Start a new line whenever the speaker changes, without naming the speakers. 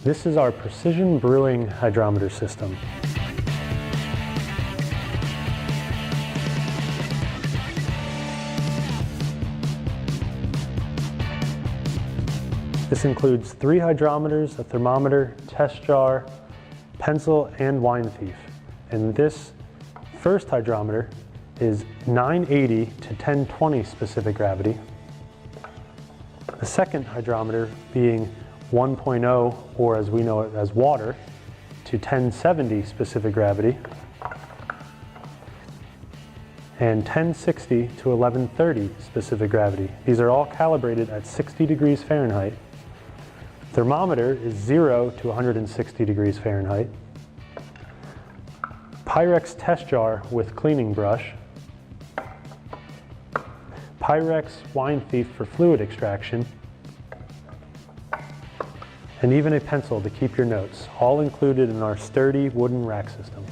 This is our precision brewing hydrometer system. This includes 3 hydrometers, a thermometer, test jar, pencil, and wine thief. And this first hydrometer is 980 to 1020 specific gravity. The second hydrometer being 1.0, or as we know it as water, to 1070 specific gravity. And 1060 to 1130 specific gravity. These are all calibrated at 60 degrees Fahrenheit. Thermometer is 0 to 160 degrees Fahrenheit. Pyrex test jar with cleaning brush. Pyrex wine thief for fluid extraction. And even a pencil to keep your notes, all included in our sturdy wooden rack system.